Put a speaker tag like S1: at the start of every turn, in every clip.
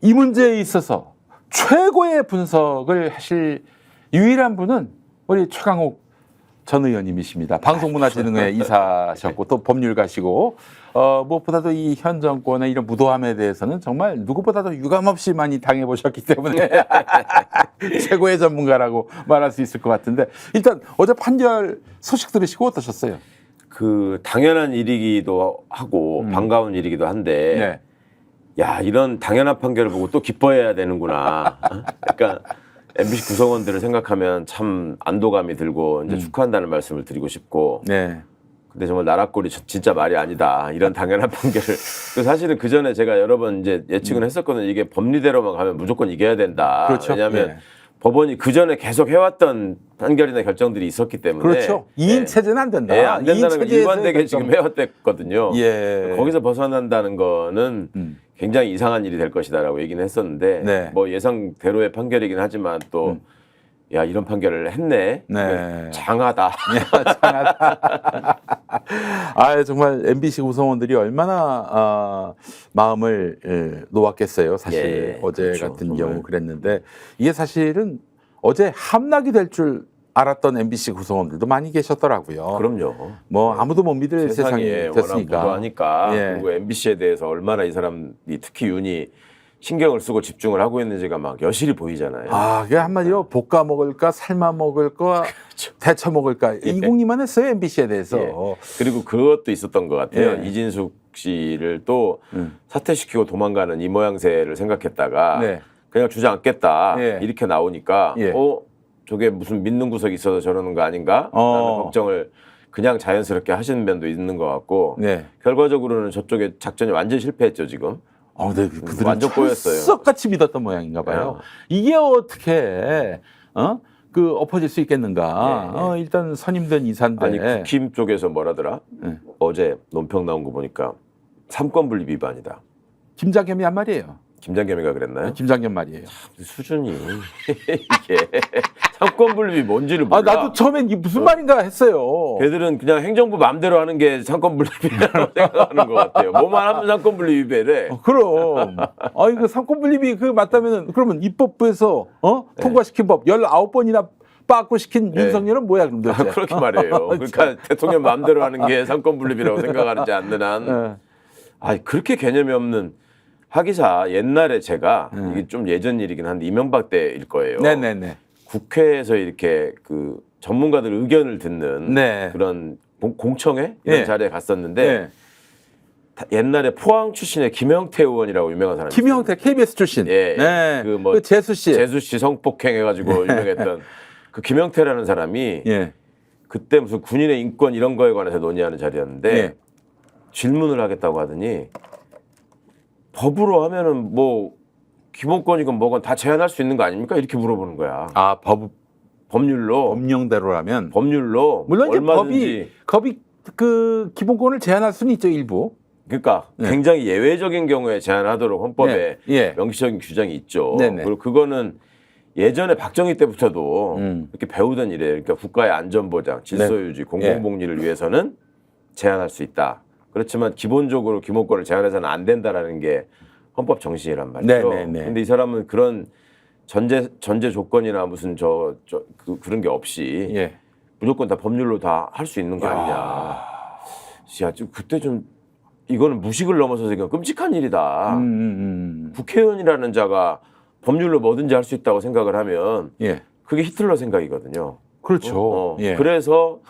S1: 이 문제에 있어서 최고의 분석을 하실 유일한 분은 우리 최강욱 전 의원님이십니다. 방송문화진흥회 이사셨고 또 법률가시고 무엇보다도 이 현 정권의 이런 무도함에 대해서는 정말 누구보다도 유감없이 많이 당해보셨기 때문에 최고의 전문가라고 말할 수 있을 것 같은데 일단 어제 판결 소식 들으시고 어떠셨어요?
S2: 그 당연한 일이기도 하고 반가운 일이기도 한데 야 이런 당연한 판결을 보고 또 기뻐해야 되는구나. 그러니까 MBC 구성원들을 생각하면 참 안도감이 들고 이제 축하한다는 말씀을 드리고 싶고. 근데 정말 나라꼴이 진짜 말이 아니다. 이런 당연한 판결을. 사실은 그 전에 제가 여러 번 이제 예측은 했었거든요. 이게 법리대로만 가면 무조건 이겨야 된다.
S1: 그렇죠.
S2: 왜냐하면 법원이 그 전에 계속 해왔던 판결이나 결정들이 있었기 때문에.
S1: 그렇죠. 2인 체제는 안 된다.
S2: 안 된다는 걸 일관되게 지금 해왔댔거든요.
S1: 예.
S2: 거기서 벗어난다는 거는 굉장히 이상한 일이 될 것이다라고 얘기는 했었는데 뭐 예상대로의 판결이긴 하지만 또 야 이런 판결을 했네. 장하다.
S1: 장하다. 아 정말 MBC 구성원들이 얼마나 마음을 놓았겠어요. 사실 어제
S2: 그렇죠,
S1: 같은
S2: 정말.
S1: 경우 그랬는데 이게 사실은 어제 함락이 될 줄 알았던 MBC 구성원들도 많이 계셨더라고요.
S2: 그럼요.
S1: 뭐 아무도 못 믿을 세상이
S2: 세상에 워낙
S1: 됐으니까.
S2: 무도하니까 그리고 MBC에 대해서 얼마나 이 사람이 특히 윤이 신경을 쓰고 집중을 하고 있는지가 막 여실히 보이잖아요.
S1: 아, 그게 한마디로 볶아 먹을까, 삶아 먹을까, 데쳐 먹을까 이공리만 했어요 MBC에 대해서.
S2: 그리고 그것도 있었던 것 같아요. 이진숙 씨를 또 사퇴시키고 도망가는 이 모양새를 생각했다가 그냥 주저앉겠다 이렇게 나오니까 저게 무슨 믿는 구석이 있어서 저러는 거 아닌가 라는 걱정을 그냥 자연스럽게 하시는 면도 있는 것 같고 결과적으로는 저쪽에 작전이 완전 실패했죠 지금.
S1: 네, 그들은
S2: 완전 꼬였어요.
S1: 썩같이 믿었던 모양인가 봐요. 이게 어떻게 엎어질 수 있겠는가? 일단 선임된 이사인데.
S2: 아니 국힘 쪽에서 뭐라더라? 어제 논평 나온 거 보니까 삼권분립 위반이다.
S1: 김장겸이 한 말이에요.
S2: 김장겸이가 그랬나요?
S1: 김장겸 말이에요.
S2: 수준이 이게 삼권분립이 뭔지를 몰라.
S1: 나도 처음엔 이게 무슨 말인가 했어요.
S2: 걔들은 그냥 행정부 마음대로 하는 게 삼권분립이라고 생각하는 것 같아요. 뭐만 하면 삼권분립 위배래.
S1: 그럼. 이거 삼권분립이 맞다면은 그러면 입법부에서 통과시킨 법 19번이나 빠꾸 시킨 윤석열은 뭐야 그럼 도대체?
S2: 그렇게 말해요. 그러니까 대통령 마음대로 하는 게 삼권분립이라고 생각하지 않는 한. 그렇게 개념이 없는. 하기사 옛날에 제가 이게 좀 예전 일이긴 한데 이명박 때일 거예요. 국회에서 이렇게 그 전문가들 의견을 듣는 그런 공청회 이런 자리에 갔었는데 옛날에 포항 출신의 김영태 의원이라고 유명한 사람이
S1: 김영태 KBS 출신.
S2: 그 뭐
S1: 재수 씨.
S2: 재수 씨 성폭행 해가지고 유명했던 그 김영태라는 사람이 그때 무슨 군인의 인권 이런 거에 관해서 논의하는 자리였는데 질문을 하겠다고 하더니. 법으로 하면은 뭐 기본권이건 뭐건 다 제한할 수 있는 거 아닙니까? 이렇게 물어보는 거야. 법률로
S1: 법령대로라면
S2: 법률로
S1: 물론 이제
S2: 얼마든지
S1: 법이 그 기본권을 제한할 수는 있죠 일부.
S2: 그러니까 굉장히 예외적인 경우에 제한하도록 헌법에 명시적인 규정이 있죠. 그리고 그거는 예전에 박정희 때부터도 이렇게 배우던 일이에요. 그러니까 국가의 안전보장, 질서유지, 공공복리를 위해서는 제한할 수 있다. 그렇지만 기본적으로 기본권을 제한해서는 안 된다라는 게 헌법 정신이란 말이죠. 근데 이 사람은 그런 전제 조건이나 무슨 그런 게 없이 무조건 다 법률로 다 할 수 있는 거 아니냐. 야, 그때 좀 이거는 무식을 넘어서서 그냥 끔찍한 일이다. 국회의원이라는 자가 법률로 뭐든지 할 수 있다고 생각을 하면 그게 히틀러 생각이거든요.
S1: 그렇죠.
S2: 그래서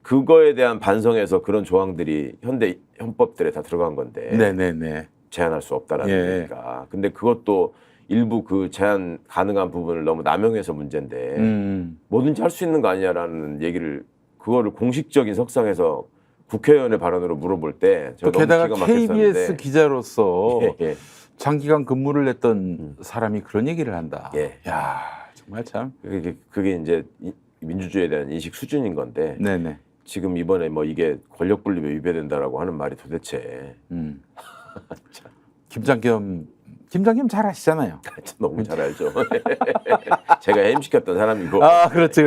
S2: 그거에 대한 반성에서 그런 조항들이 현대 헌법들에 다 들어간 건데 제한할 수 없다라는 거니까. 근데 그것도 일부 그 제한 가능한 부분을 너무 남용해서 문제인데 뭐든지 할 수 있는 거 아니냐라는 얘기를 그거를 공식적인 석상에서 국회의원의 발언으로 물어볼 때 제가 너무
S1: 게다가
S2: 기가 막혔었는데
S1: KBS 기자로서 장기간 근무를 했던 사람이 그런 얘기를 한다. 야 정말 참.
S2: 그게 이제 민주주의에 대한 인식 수준인 건데. 지금 이번에 뭐 이게 권력 분립에 위배된다라고 하는 말이 도대체
S1: 김장겸 잘 아시잖아요.
S2: 너무 잘 알죠. 제가 해임시켰던 사람이고.
S1: 그렇지.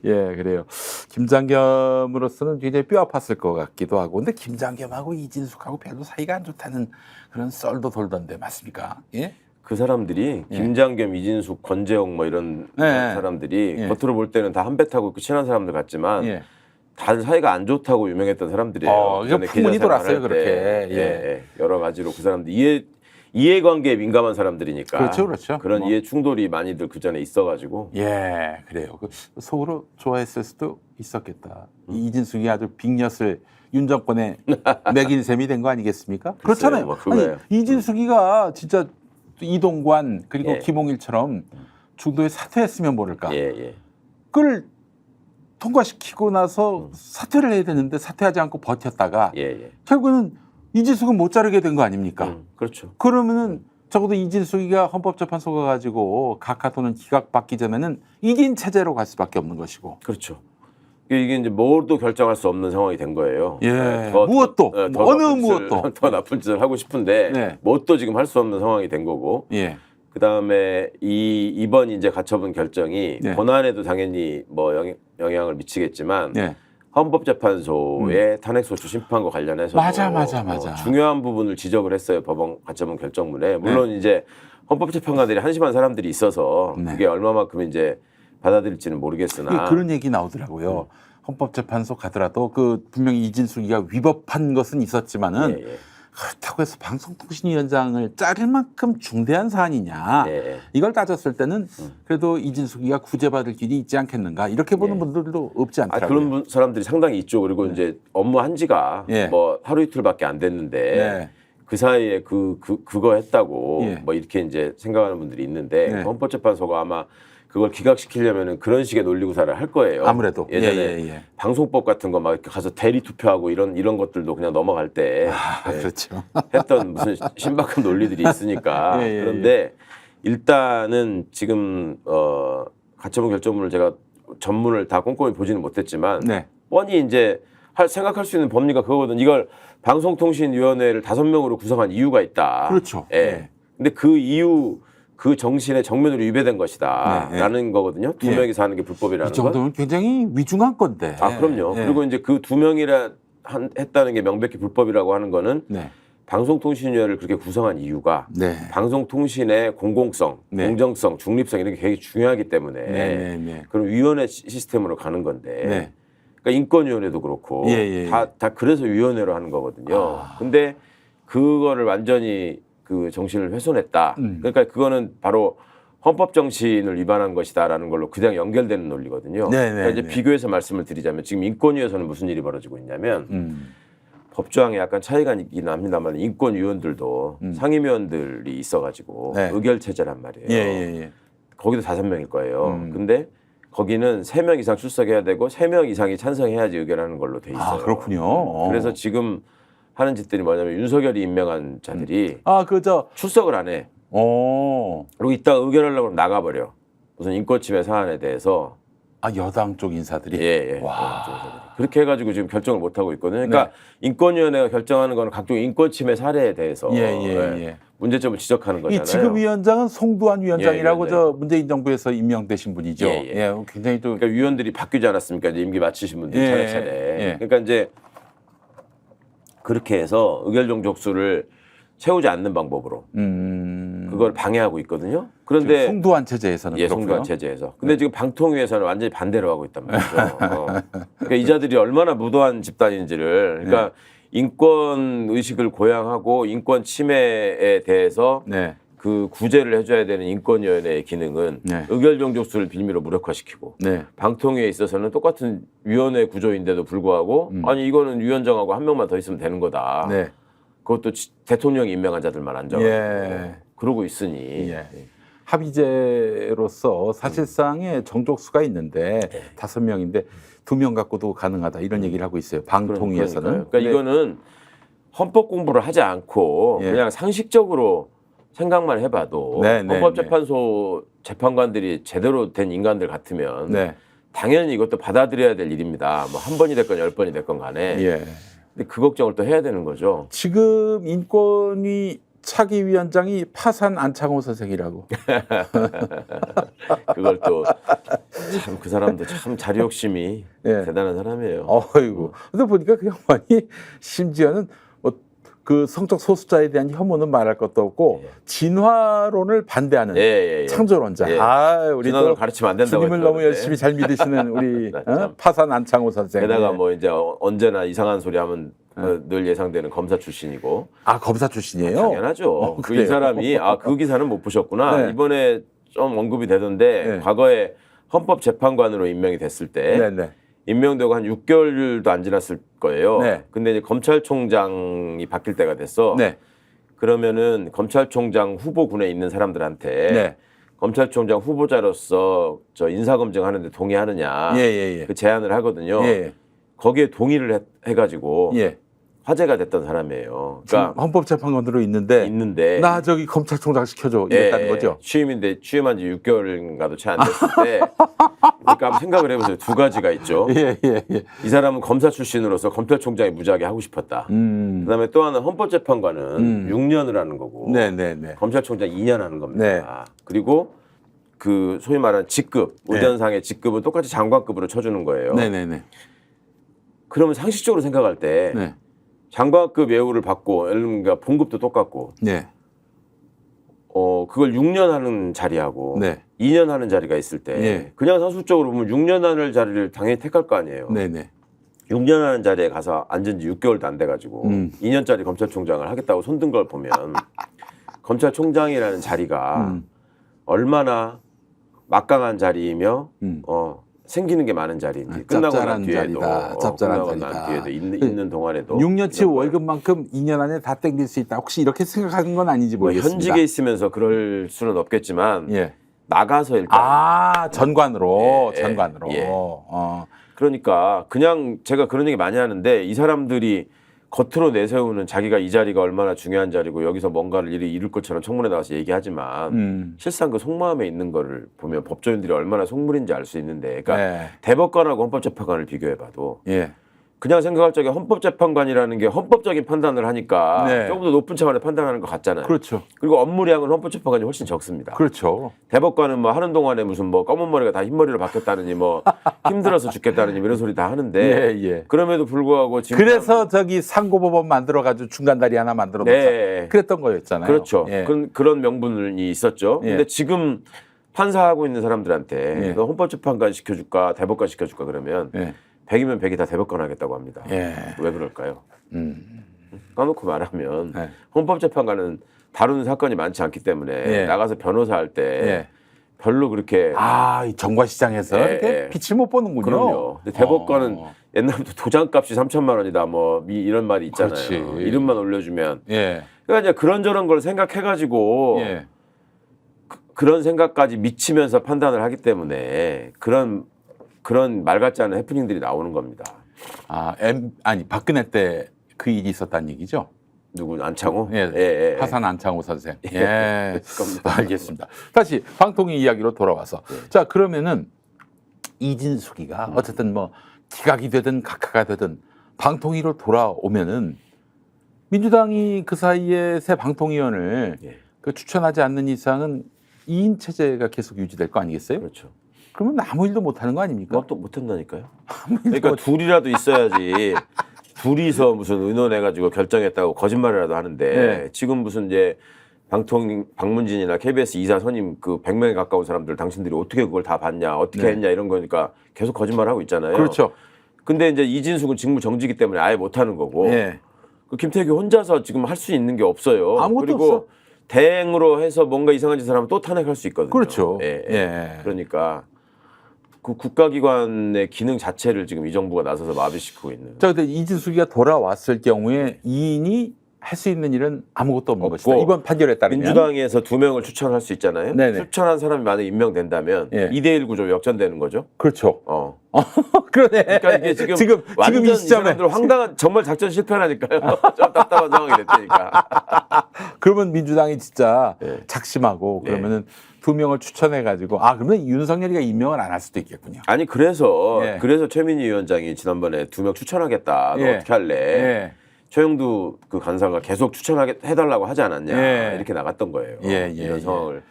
S1: 예, 그래요. 김장겸으로서는 굉장히 뼈 아팠을 것 같기도 하고, 근데 김장겸하고 이진숙하고 별로 사이가 안 좋다는 그런 썰도 돌던데 맞습니까? 예?
S2: 그 사람들이 김장겸, 이진숙, 권재영 뭐 이런 사람들이 겉으로 볼 때는 다 한 배 타고 친한 사람들 같지만 다들 사이가 안 좋다고 유명했던 사람들이에요.
S1: 이거 풍문이 돌았어요, 그렇게.
S2: 여러 가지로 그 사람들 이해관계에 민감한 사람들이니까.
S1: 그렇죠, 그렇죠.
S2: 그런 이해 충돌이 많이들 그 전에 있어가지고.
S1: 예, 그래요. 속으로 좋아했을 수도 있었겠다. 이진숙이 아주 빅엿을 윤 정권에 매긴 셈이 된 거 아니겠습니까? 그렇잖아요.
S2: 뭐
S1: 아니, 이진숙이가 진짜 이동관 그리고 김홍일처럼 중도에 사퇴했으면 모를까. 그걸 통과시키고 나서 사퇴를 해야 되는데 사퇴하지 않고 버텼다가 결국은 이진숙은 못 자르게 된 거 아닙니까?
S2: 그렇죠.
S1: 그러면은 적어도 이진숙이가 헌법재판소 가가지고 각하토는 기각받기 전에는 이긴 체제로 갈 수밖에 없는 것이고.
S2: 그렇죠. 이게 이제 뭘도 결정할 수 없는 상황이 된 거예요.
S1: 무엇도 어느 무엇도
S2: 더 나쁜 짓을 하고 싶은데 무엇도 지금 할 수 없는 상황이 된 거고. 그다음에 이번 이제 가처분 결정이 권한에도 당연히 뭐 영향을 미치겠지만 헌법재판소의 탄핵소추 심판과 관련해서
S1: 맞아.
S2: 중요한 부분을 지적을 했어요. 법원 가처분 결정문에. 물론 이제 헌법재판관들이 한심한 사람들이 있어서 그게 얼마만큼 이제 받아들일지는 모르겠으나
S1: 그런 얘기 나오더라고요. 헌법재판소 가더라도 그 분명히 이진숙이가 위법한 것은 있었지만은 그렇다고 해서 방송통신위원장을 자를 만큼 중대한 사안이냐 이걸 따졌을 때는 그래도 이진숙이가 구제받을 길이 있지 않겠는가 이렇게 보는 분들도 없지 않더라고요.
S2: 그런 사람들이 상당히 있죠. 그리고 이제 업무 한 지가 뭐 하루 이틀밖에 안 됐는데 그 사이에 그거 했다고 뭐 이렇게 이제 생각하는 분들이 있는데 헌법재판소가 아마 그걸 기각시키려면은 그런 식의 논리 구사를 할 거예요.
S1: 아무래도
S2: 예전에 방송법 같은 거 막 이렇게 가서 대리 투표하고 이런 것들도 그냥 넘어갈 때
S1: 그렇죠.
S2: 했던 무슨 신박한 논리들이 있으니까 그런데 일단은 지금 가처분 결정문을 제가 전문을 다 꼼꼼히 보지는 못했지만 뻔히 이제 생각할 수 있는 법리가 그거거든. 이걸 방송통신위원회를 5명으로 구성한 이유가 있다.
S1: 그렇죠.
S2: 근데 그 이유 그 정신에 정면으로 위배된 것이다라는 거거든요. 2명이서 하는 게 불법이라는 건.
S1: 이 정도면 굉장히 위중한 건데.
S2: 그럼요. 그리고 이제 그 2명이라 했다는 게 명백히 불법이라고 하는 거는 방송통신위원회를 그렇게 구성한 이유가 방송통신의 공공성, 공정성, 중립성 이런 게 굉장히 중요하기 때문에 그런 위원회 시스템으로 가는 건데 그러니까 인권위원회도 그렇고 다 그래서 위원회로 하는 거거든요. 근데 그거를 완전히 그 정신을 훼손했다. 그러니까 그거는 바로 헌법 정신을 위반한 것이다라는 걸로 그냥 연결되는 논리거든요. 그러니까 이제 비교해서 말씀을 드리자면 지금 인권위에서는 무슨 일이 벌어지고 있냐면 법조항에 약간 차이가 있긴 합니다만 인권위원들도 상임위원들이 있어가지고 의결 체제란 말이에요. 거기도 5명일 거예요. 근데 거기는 3명 이상 출석해야 되고 3명 이상이 찬성해야지 의결하는 걸로 돼 있어요.
S1: 그렇군요.
S2: 그래서 지금 하는 짓들이 뭐냐면 윤석열이 임명한 자들이 출석을 안 해. 그리고 이따 의결하려고 그러면 나가버려. 무슨 인권침해 사안에 대해서.
S1: 여당 쪽 인사들이?
S2: 그렇게 해가지고 지금 결정을 못하고 있거든요. 그러니까 인권위원회가 결정하는 건 각종 인권침해 사례에 대해서 문제점을 지적하는 거잖아요.
S1: 지금 위원장은 송두환 위원장이라고 문재인 정부에서 임명되신 분이죠. 굉장히 또
S2: 그러니까 위원들이 바뀌지 않았습니까? 이제 임기 마치신 분들이 차례차례. 그러니까 이제 그렇게 해서 의결 종족수를 채우지 않는 방법으로 그걸 방해하고 있거든요. 그런데
S1: 송두환 체제에서는
S2: 송두환 체제에서. 근데 지금 방통위에서는 완전히 반대로 하고 있단 말이죠. 그러니까 이 자들이 얼마나 무도한 집단인지를 그러니까 인권 의식을 고양하고 인권 침해에 대해서 그 구제를 해줘야 되는 인권위원회의 기능은 의결 종족수를 빌미로 무력화시키고 방통위에 있어서는 똑같은 위원회 구조인데도 불구하고 아니 이거는 위원장하고 한 명만 더 있으면 되는 거다. 그것도 대통령이 임명한 자들만 앉아가지고 그러고 있으니
S1: 합의제로서 사실상의 정족수가 있는데 5명인데 2명 갖고도 가능하다 이런 얘기를 하고 있어요. 방통위에서는.
S2: 그러니까 이거는 헌법 공부를 하지 않고 그냥 상식적으로 생각만 해봐도 헌법재판소 재판관들이 제대로 된 인간들 같으면 당연히 이것도 받아들여야 될 일입니다. 뭐 한 번이 됐건 10번이 됐건 간에. 근데 그 걱정을 또 해야 되는 거죠.
S1: 지금 인권위 차기 위원장이 파산 안창호 선생이라고.
S2: 그걸 또 참 그 사람도 참 자리 욕심이
S1: 예.
S2: 대단한 사람이에요.
S1: 어이구. 근데 보니까 그 양반이 심지어는 그 성적 소수자에 대한 혐오는 말할 것도 없고 진화론을 반대하는 창조론자. 우리
S2: 진화론을 가르치면 안 된다고
S1: 주님을 너무 열심히 잘 믿으시는 우리 파산 안창호 선생.
S2: 게다가 뭐 이제 언제나 이상한 소리 하면 늘 예상되는 검사 출신이고.
S1: 검사 출신이에요?
S2: 당연하죠. 이 사람이 그 기사는 못 보셨구나. 네. 이번에 좀 언급이 되던데 과거에 헌법재판관으로 임명이 됐을 때 임명되고 한 6개월도 안 지났을 거예요. 근데 이제 검찰총장이 바뀔 때가 됐어. 그러면은 검찰총장 후보군에 있는 사람들한테 검찰총장 후보자로서 저 인사검증 하는데 동의하느냐 그 제안을 하거든요. 거기에 동의를 해가지고 화제가 됐던 사람이에요. 그러니까
S1: 헌법재판관으로 있는데 나 저기 검찰총장 시켜줘 이랬다는 거죠.
S2: 취임한 지 6개월인가도 채 안 됐을 때 그러니까 한번 생각을 해보세요. 두 가지가 있죠. 이 사람은 검사 출신으로서 검찰총장이 무지하게 하고 싶었다. 그다음에 또 하나 헌법재판관은 6년을 하는 거고 검찰총장 2년 하는 겁니다. 그리고 그 소위 말하는 직급, 의전상의 직급은 똑같이 장관급으로 쳐주는 거예요. 그러면 상식적으로 생각할 때 장관급 예우를 받고 예를 들면 봉급도 똑같고 그걸 6년 하는 자리하고 2년 하는 자리가 있을 때 그냥 상식적으로 보면 6년 하는 자리를 당연히 택할 거 아니에요. 6년 하는 자리에 가서 앉은 지 6개월도 안 돼가지고 2년짜리 검찰총장을 하겠다고 손든 걸 보면 검찰총장이라는 자리가 얼마나 막강한 자리이며 생기는 게 많은 자리인지 끝나고 난 뒤에도 있는 동안에도
S1: 6년치 월급만큼 2년 안에 다 땡길 수 있다. 혹시 이렇게 생각하는 건 아닌지 모르겠습니다.
S2: 현직에 있으면서 그럴 수는 없겠지만 나가서 일단
S1: 전관으로.
S2: 그러니까 그냥 제가 그런 얘기 많이 하는데 이 사람들이 겉으로 내세우는 자기가 이 자리가 얼마나 중요한 자리고 여기서 뭔가를 이룰 것처럼 청문회 나와서 얘기하지만 실상 그 속마음에 있는 거를 보면 법조인들이 얼마나 속물인지 알 수 있는데 그러니까 대법관하고 헌법재판관을 비교해봐도 그냥 생각할 적에 헌법재판관이라는 게 헌법적인 판단을 하니까 조금 더 높은 차원의 판단하는 것 같잖아요. 그리고 업무량은 헌법재판관이 훨씬 적습니다. 대법관은 뭐 하는 동안에 무슨 뭐 검은 머리가 다 흰 머리로 바뀌었다느니 뭐 힘들어서 죽겠다느니 이런 소리 다 하는데 그럼에도 불구하고 지금
S1: 그래서 저기 상고법원 만들어가지고 중간다리 하나 만들어 놓자 그랬던 거였잖아요.
S2: 그렇죠. 그런 명분이 있었죠. 근데 지금 판사하고 있는 사람들한테 너 헌법재판관 시켜줄까 대법관 시켜줄까 그러면 100이면 100이 다 대법관 하겠다고 합니다. 왜 그럴까요? 까놓고 말하면 헌법재판관은 다루는 사건이 많지 않기 때문에 나가서 변호사 할 때 별로 그렇게
S1: 이 정과시장에서 이렇게 빛을 못 보는군요.
S2: 그럼요. 근데 대법관은 옛날부터 도장값이 3천만 원이다 뭐 이런 말이 있잖아요. 이름만 올려주면 그러니까 이제 그런저런 걸 생각해가지고 그런 생각까지 미치면서 판단을 하기 때문에 그런 말 같지 않은 해프닝들이 나오는 겁니다.
S1: 박근혜 때 그 일이 있었다는 얘기죠?
S2: 누구 안창호?
S1: 파산 안창호 선생. 알겠습니다. 다시 방통위 이야기로 돌아와서 자 그러면은 이진숙이가 어쨌든 뭐 기각이 되든 각하가 되든 방통위로 돌아오면은 민주당이 그 사이에 새 방통위원을 추천하지 않는 이상은 2인 체제가 계속 유지될 거 아니겠어요?
S2: 그렇죠.
S1: 그러면 아무 일도 못하는 거 아닙니까?
S2: 또 못한다니까요. 그러니까 둘이라도 있어야지. 둘이서 무슨 의논해가지고 결정했다고 거짓말이라도 하는데 지금 무슨 이제 박문진이나 KBS 이사 선임 그 100명에 가까운 사람들 당신들이 어떻게 그걸 다 봤냐 어떻게 했냐 이런 거니까 계속 거짓말하고 있잖아요.
S1: 그렇죠.
S2: 근데 이제 이진숙은 직무 정지기 때문에 아예 못하는 거고 그 김태규 혼자서 지금 할 수 있는 게 없어요.
S1: 아무것도
S2: 그리고
S1: 없어.
S2: 대행으로 해서 뭔가 이상한 짓을 하면 또 탄핵할 수 있거든요.
S1: 그렇죠.
S2: 그러니까 그 국가기관의 기능 자체를 지금 이 정부가 나서서 마비시키고 있는.
S1: 자, 근데 이진숙이가 돌아왔을 경우에 2인이 할 수 있는 일은 아무것도 없는 것이다. 이번 판결에 따르면.
S2: 민주당에서 2명을 추천할 수 있잖아요. 추천한 사람이 만약에 임명된다면 2대1 구조 역전되는 거죠.
S1: 그렇죠. 그러네.
S2: 그러니까 이게 지금 완전 이 사람들 황당한 정말 작전 실패라니까요. 좀 답답한 상황이 됐다니까.
S1: 그러면 민주당이 진짜 작심하고 그러면은 2명을 추천해가지고 그러면 윤석열이가 임명을 안 할 수도 있겠군요.
S2: 아니 그래서 최민희 위원장이 지난번에 2명 추천하겠다. 너 어떻게 할래? 최영두 그 간사가 계속 추천해달라고 하지 않았냐 이렇게 나갔던 거예요. 이런 상황을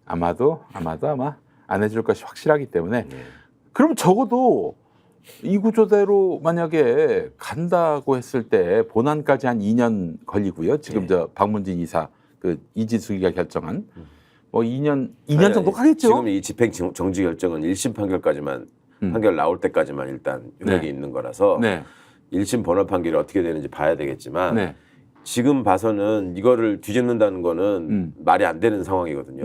S1: 아마도 아마 안 해줄 것이 확실하기 때문에 그럼 적어도 이 구조대로 만약에 간다고 했을 때 본안까지 한 2년 걸리고요. 지금 저 박문진 이사 그 이진숙이가 결정한 뭐 2년 정도 가겠죠.
S2: 지금 이 집행 정지 결정은 1심 판결까지만 판결 나올 때까지만 일단 효력이 있는 거라서 1심 본원 판결이 어떻게 되는지 봐야 되겠지만 지금 봐서는 이거를 뒤집는다는 거는 말이 안 되는 상황이거든요.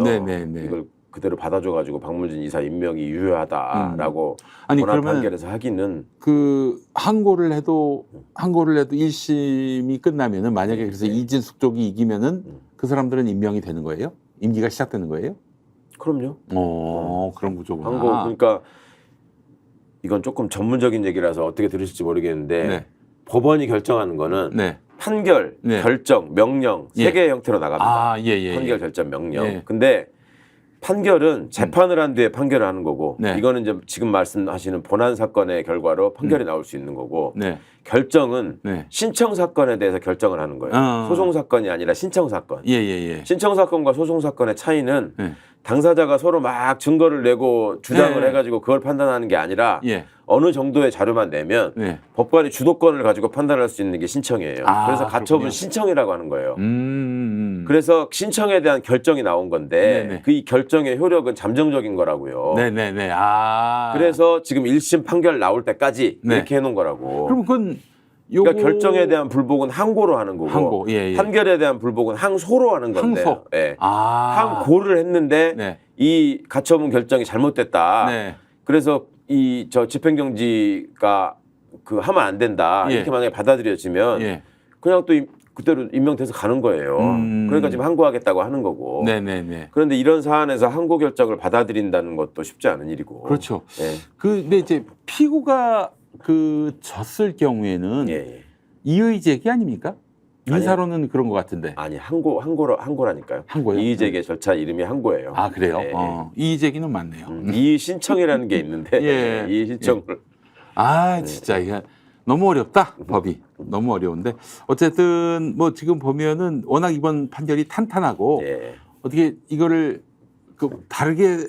S2: 이걸 그대로 받아줘가지고 박문진 이사 임명이 유효하다라고 본안 판결에서 하기는
S1: 그 항고를 해도 1심이 끝나면은 만약에 그래서 이진숙 쪽이 이기면은 그 사람들은 임명이 되는 거예요? 임기가 시작되는 거예요?
S2: 그럼요.
S1: 그런 구조구나.
S2: 항고 그러니까 이건 조금 전문적인 얘기라서 어떻게 들으실지 모르겠는데 법원이 결정하는 거는 판결, 결정, 명령 세 개의 형태로 나갑니다. 판결, 결정, 명령. 근데 판결은 재판을 한 뒤에 판결을 하는 거고 이거는 이제 지금 말씀하시는 본안 사건의 결과로 판결이 나올 수 있는 거고 결정은 신청 사건에 대해서 결정을 하는 거예요. 소송 사건이 아니라 신청 사건. 신청 사건과 소송 사건의 차이는 당사자가 서로 막 증거를 내고 주장을 해가지고 그걸 판단하는 게 아니라 어느 정도의 자료만 내면 법관이 주도권을 가지고 판단할 수 있는 게 신청이에요. 그래서 가처분 신청이라고 하는 거예요. 그래서 신청에 대한 결정이 나온 건데 그 이 결정의 효력은 잠정적인 거라고요. 그래서 지금 1심 판결 나올 때까지 이렇게 해놓은 거라고.
S1: 그럼 그건
S2: 그러니까 결정에 대한 불복은 항고로 하는 거고 판결에 대한 불복은 항소로 하는 건데 항고를 했는데 이 가처분 결정이 잘못됐다. 그래서 이 저 집행정지가 그 하면 안 된다. 이렇게 만약에 받아들여지면 그냥 또 그대로 임명돼서 가는 거예요. 그러니까 지금 항고하겠다고 하는 거고. 그런데 이런 사안에서 항고 결정을 받아들인다는 것도 쉽지 않은 일이고.
S1: 그렇죠. 근데 이제 피고가 그 졌을 경우에는 이의 제기 아닙니까? 민사로는 그런 것 같은데.
S2: 아니 항고라니까요.
S1: 항고요?
S2: 이의 제기 절차 이름이 항고예요.
S1: 그래요? 이의 제기는 맞네요.
S2: 이의 신청이라는 게 있는데 이의 신청을.
S1: 진짜 이게 너무 어렵다 법이 너무 어려운데 어쨌든 뭐 지금 보면은 워낙 이번 판결이 탄탄하고 어떻게 이거를 그 다르게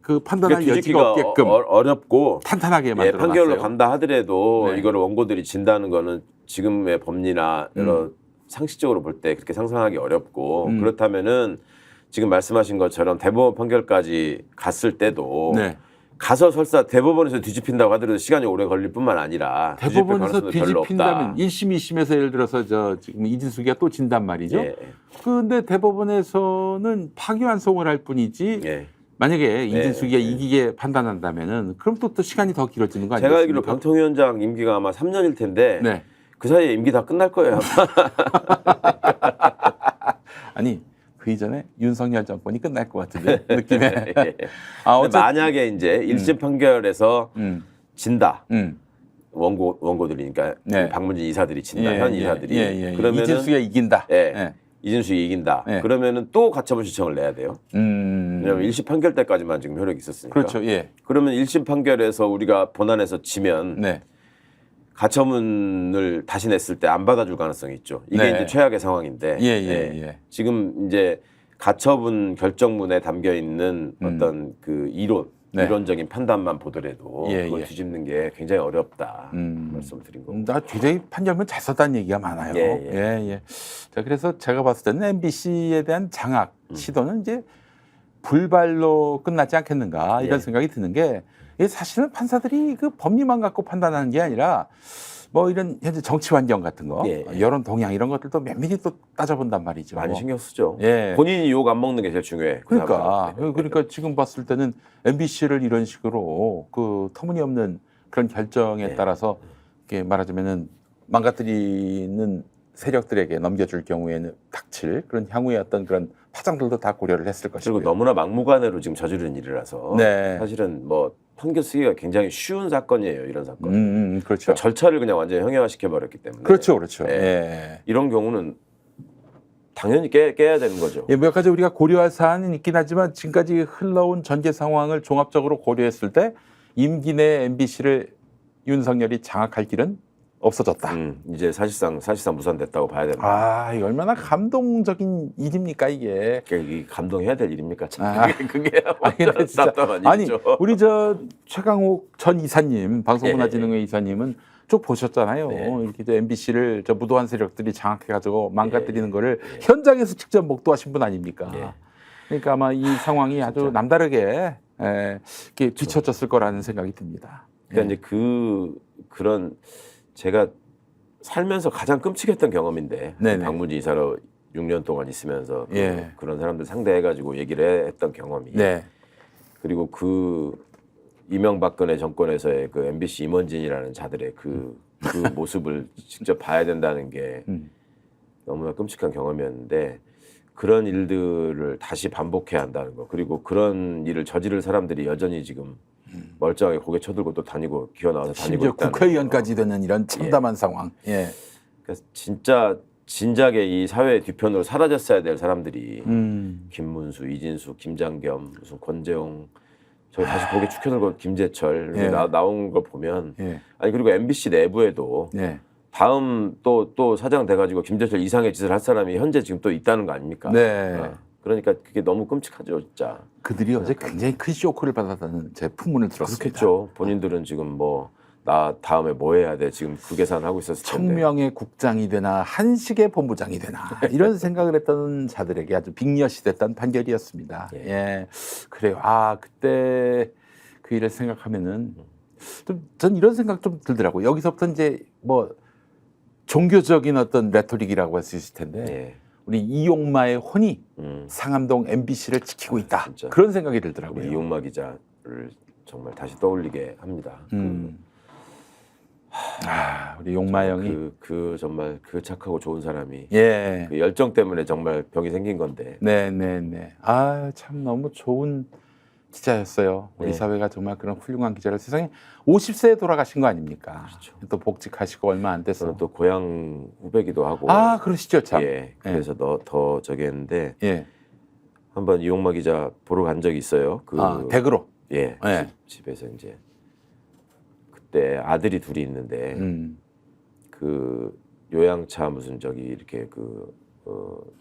S1: 그 판단할 여지가 없게끔
S2: 어렵고
S1: 탄탄하게 만들어놨어요.
S2: 판결로 간다 하더라도 이거를 원고들이 진다는 거는 지금의 법리나 여러 상식적으로 볼 때 그렇게 상상하기 어렵고 그렇다면은 지금 말씀하신 것처럼 대법원 판결까지 갔을 때도 가서 설사 대법원에서 뒤집힌다고 하더라도 시간이 오래 걸릴 뿐만 아니라
S1: 대법원에서 뒤집힌다면 1심, 2심에서 예를 들어서 지금 이진숙이가 또 진단 말이죠. 그런데 대법원에서는 파기환송을 할 뿐이지 만약에 이진숙이가 이기게 판단한다면은 그럼 또 시간이 더 길어지는 거 아니겠습니까?
S2: 제가 알기로 방통위원장 임기가 아마 3년일 텐데 그 사이에 임기 다 끝날 거예요.
S1: 아니 그 이전에 윤석열 정권이 끝날 것 같은데 느낌에.
S2: 만약에 이제 1심 판결에서 진다. 원고들이니까 박문진 이사들이 진다. 현 이사들이.
S1: 그러면 이진숙이 이긴다.
S2: 이진숙이 이긴다. 그러면은 또 가처분 신청을 내야 돼요. 왜냐하면 1심 판결 때까지만 지금 효력이 있었으니까.
S1: 그렇죠.
S2: 그러면 1심 판결에서 우리가 본안에서 지면 가처분을 다시 냈을 때 안 받아줄 가능성이 있죠. 이게 이제 최악의 상황인데 지금 이제 가처분 결정문에 담겨 있는 어떤 그 이론적인 판단만 보더라도 그걸 뒤집는 게 굉장히 어렵다 말씀을 드린 겁니다.
S1: 나 굉장히 판결문 잘 썼다는 얘기가 많아요. 자, 그래서 제가 봤을 때는 MBC에 대한 장악 시도는 이제 불발로 끝나지 않겠는가 이런 생각이 드는 게 사실은 판사들이 그 법리만 갖고 판단하는 게 아니라 뭐 이런 현재 정치 환경 같은 거, 여론 동향 이런 것들도 면밀히 또 따져본단 말이죠.
S2: 많이 신경 쓰죠. 본인이 욕 안 먹는 게 제일 중요해.
S1: 그러니까 지금 봤을 때는 MBC를 이런 식으로 그 터무니없는 그런 결정에 따라서 이렇게 말하자면은 망가뜨리는 세력들에게 넘겨줄 경우에는 닥칠 그런 향후의 어떤 그런 파장들도 다 고려를 했을 것이고.
S2: 그리고 너무나 막무가내로 지금 저지른 일이라서 사실은 뭐 판결 쓰기가 굉장히 쉬운 사건이에요. 이런 사건.
S1: 그렇죠.
S2: 그러니까 절차를 그냥 완전히 형해화시켜 버렸기 때문에.
S1: 그렇죠.
S2: 이런 경우는 당연히 깨야 되는 거죠.
S1: 몇 가지 우리가 고려할 사안은 있긴 하지만 지금까지 흘러온 전개 상황을 종합적으로 고려했을 때 임기 내 MBC를 윤석열이 장악할 길은 없어졌다.
S2: 이제 사실상 무산됐다고 봐야 된다.
S1: 아, 이거 얼마나 감동적인 일입니까 이게?
S2: 이게 감동해야 될 일입니까? 참. 그게
S1: 아니, 진짜. 아니,
S2: 일이죠.
S1: 우리 저 최강욱 전 이사님, 방송문화진흥회 이사님은 쭉 보셨잖아요.
S2: 네.
S1: 이렇게 MBC를 저 무도한 세력들이 장악해가지고 망가뜨리는 거를 현장에서 직접 목도하신 분 아닙니까? 그러니까 아마 이 상황이 아주 남다르게 이렇게 비춰졌을 거라는 생각이 듭니다.
S2: 그러니까 이제 그런 제가 살면서 가장 끔찍했던 경험인데 방문진 이사로 6년 동안 있으면서 그런 사람들 상대해가지고 얘기를 했던 경험이 그리고 그 이명박근혜 정권에서의 그 MBC 임원진이라는 자들의 그 모습을 직접 봐야 된다는 게 너무나 끔찍한 경험이었는데 그런 일들을 다시 반복해야 한다는 거 그리고 그런 일을 저지를 사람들이 여전히 지금 멀쩡하게 고개 쳐들고 또 다니고 기어나와서 다니고 있다는
S1: 국회의원까지 되는 이런 참담한 상황.
S2: 그래서 진짜 진작에 이 사회의 뒤편으로 사라졌어야 될 사람들이 김문수, 이진수, 김장겸, 무슨 권재용 저희 다시 고개 축혀들고 김재철 나온 걸 보면 아니 그리고 MBC 내부에도 다음 또 사장 돼가지고 김재철 이상의 짓을 할 사람이 현재 지금 또 있다는 거 아닙니까? 그러니까 그게 너무 끔찍하죠, 진짜.
S1: 그들이 어제 굉장히 큰 쇼크를 받았다는 제 풍문을 들었습니다.
S2: 그렇겠죠. 본인들은 지금 뭐 나 다음에 뭐 해야 돼 지금 그 계산하고 있었을 텐데.
S1: 청명의 국장이 되나 한식의 본부장이 되나 이런 생각을 했던 자들에게 아주 빅엿이 됐다는 판결이었습니다. 그래요. 아 그때 그 일을 생각하면은 전 이런 생각 좀 들더라고요. 여기서부터 이제 뭐 종교적인 어떤 레토릭이라고 할 수 있을 텐데 우리 이용마의 혼이 상암동 MBC를 지키고 있다.
S2: 진짜.
S1: 그런 생각이 들더라고요.
S2: 이용마 기자를 정말 다시 떠올리게 합니다.
S1: 우리 용마 형이
S2: 정말 그 착하고 좋은 사람이
S1: 그
S2: 열정 때문에 정말 병이 생긴 건데.
S1: 아 참 너무 좋은 기자였어요. 우리 사회가 정말 그런 훌륭한 기자를 세상에 50세에 돌아가신 거 아닙니까?
S2: 그렇죠.
S1: 또 복직하시고 얼마 안 돼서.
S2: 저는 또 고향 후배기도 하고.
S1: 아 그러시죠 참.
S2: 그래서 더 저기 했는데 한번 이용마 기자 보러 간 적이 있어요.
S1: 댁으로.
S2: 집에서 이제 그때 아들이 둘이 있는데 그 요양차 무슨 저기 이렇게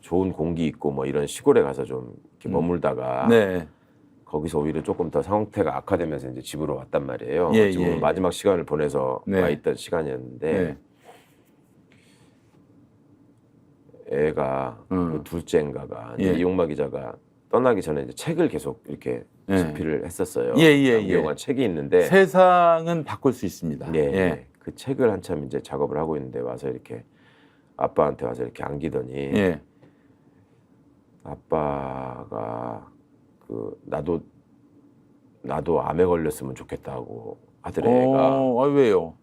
S2: 좋은 공기 있고 뭐 이런 시골에 가서 좀 이렇게 머물다가 거기서 오히려 조금 더 상태가 악화되면서 이제 집으로 왔단 말이에요. 지금 마지막 시간을 보내서 와 있던 시간이었는데 애가 그 둘째인가가 이용마 기자가 떠나기 전에 이제 책을 계속 이렇게 집필을 했었어요. 유용한 책이 있는데
S1: 세상은 바꿀 수 있습니다.
S2: 그 책을 한참 이제 작업을 하고 있는데 와서 이렇게 아빠한테 와서 이렇게 안기더니 아빠가 나도 암에 걸렸으면 좋겠다고 하더래 애가.
S1: 왜요?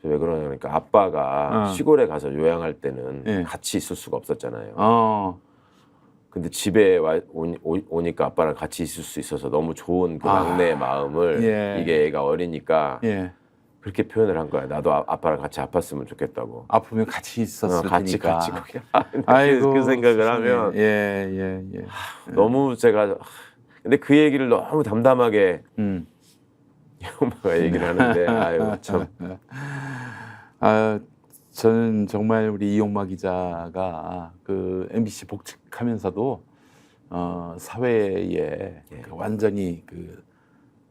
S2: 왜 그러냐니까 아빠가 시골에 가서 요양할 때는 같이 있을 수가 없었잖아요. 근데 집에 오니까 아빠랑 같이 있을 수 있어서 너무 좋은 그 막내의 마음을 이게 애가 어리니까 그렇게 표현을 한 거야. 나도 아빠랑 같이 아팠으면 좋겠다고.
S1: 아프면 같이 있었을 테니까.
S2: 같이. 아이고, 그 생각을 하면 너무 제가 근데 그 얘기를 너무 담담하게 엄마가 얘기를 하는데 아유 참.
S1: 저는 정말 우리 이용마 기자가 그 MBC 복직하면서도 사회에 완전히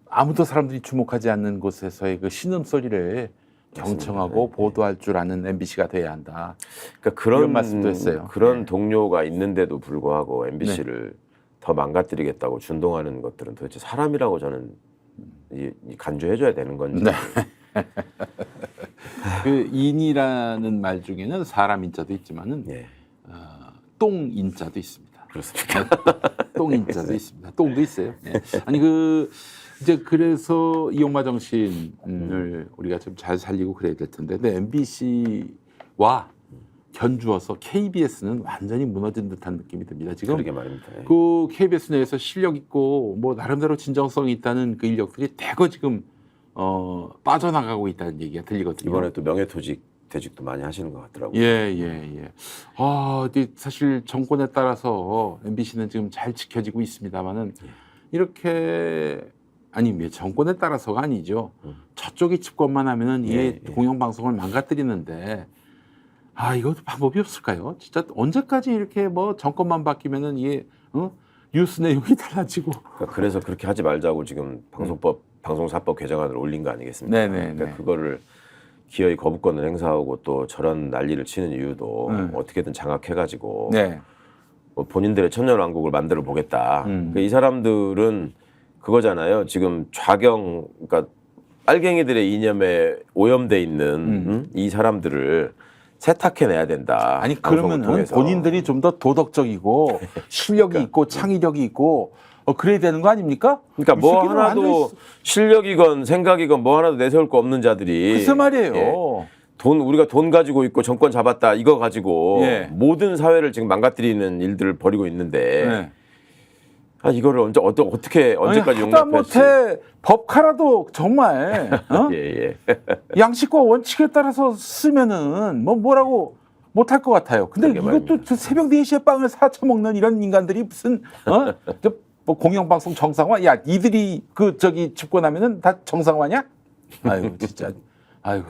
S1: 아무도 사람들이 주목하지 않는 곳에서의 그 신음소리를 경청하고 보도할 줄 아는 MBC가 돼야 한다.
S2: 그러니까
S1: 그런 말씀도 했어요.
S2: 그런 동료가 있는데도 불구하고 MBC를 더 망가뜨리겠다고 준동하는 것들은 도대체 사람이라고 저는 간주해줘야 되는 건지.
S1: 그 인이라는 말 중에는 사람 인자도 있지만은 똥 인자도 있습니다.
S2: 그렇습니까?
S1: 똥 인자도 있습니다. 똥도 있어요. 아니 이제 그래서 이용마 정신을 우리가 좀 잘 살리고 그래야 될 텐데, 근데 MBC와 견주어서 KBS는 완전히 무너진 듯한 느낌이 듭니다. 지금
S2: 그러게 말입니다.
S1: 그 KBS 내에서 실력 있고 뭐 나름대로 진정성이 있다는 그 인력들이 대거 지금 빠져나가고 있다는 얘기가 들리거든요.
S2: 이번에 또 명예퇴직도 많이 하시는 것 같더라고요.
S1: 근데 사실 정권에 따라서 MBC는 지금 잘 지켜지고 있습니다만은 이렇게 아니 정권에 따라서가 아니죠. 저쪽이 집권만 하면은 이게 공영방송을 망가뜨리는데 이것도 방법이 없을까요? 진짜 언제까지 이렇게 뭐 정권만 바뀌면은 이게 뉴스 내용이 달라지고.
S2: 그래서 그렇게 하지 말자고 지금 방송사법 개정안을 올린 거 아니겠습니까?
S1: 네네.
S2: 그러니까 그거를 기어이 거부권을 행사하고 또 저런 난리를 치는 이유도 어떻게든 장악해가지고 뭐 본인들의 천년왕국을 만들어 보겠다. 그러니까 이 사람들은 그거잖아요. 지금 그러니까 빨갱이들의 이념에 오염돼 있는 이 사람들을 세탁해내야 된다.
S1: 아니 그러면은 본인들이 좀 더 도덕적이고 실력이 있고 창의력이 있고 그래야 되는 거 아닙니까?
S2: 그러니까 뭐 하나도 실력이건 생각이건 뭐 하나도 내세울 거 없는 자들이
S1: 글쎄 말이에요.
S2: 우리가 돈 가지고 있고 정권 잡았다 이거 가지고 모든 사회를 지금 망가뜨리는 일들을 벌이고 있는데 이거를 어떻게 언제까지 용납할지.
S1: 하다못해 법카라도 정말 양식과 원칙에 따라서 쓰면은 뭐라고 못할 것 같아요. 근데 이것도 새벽 4시에 빵을 사쳐 먹는 이런 인간들이 무슨 뭐 공영방송 정상화? 야 니들이 집권하면은 다 정상화냐? 아이고 진짜 아이고.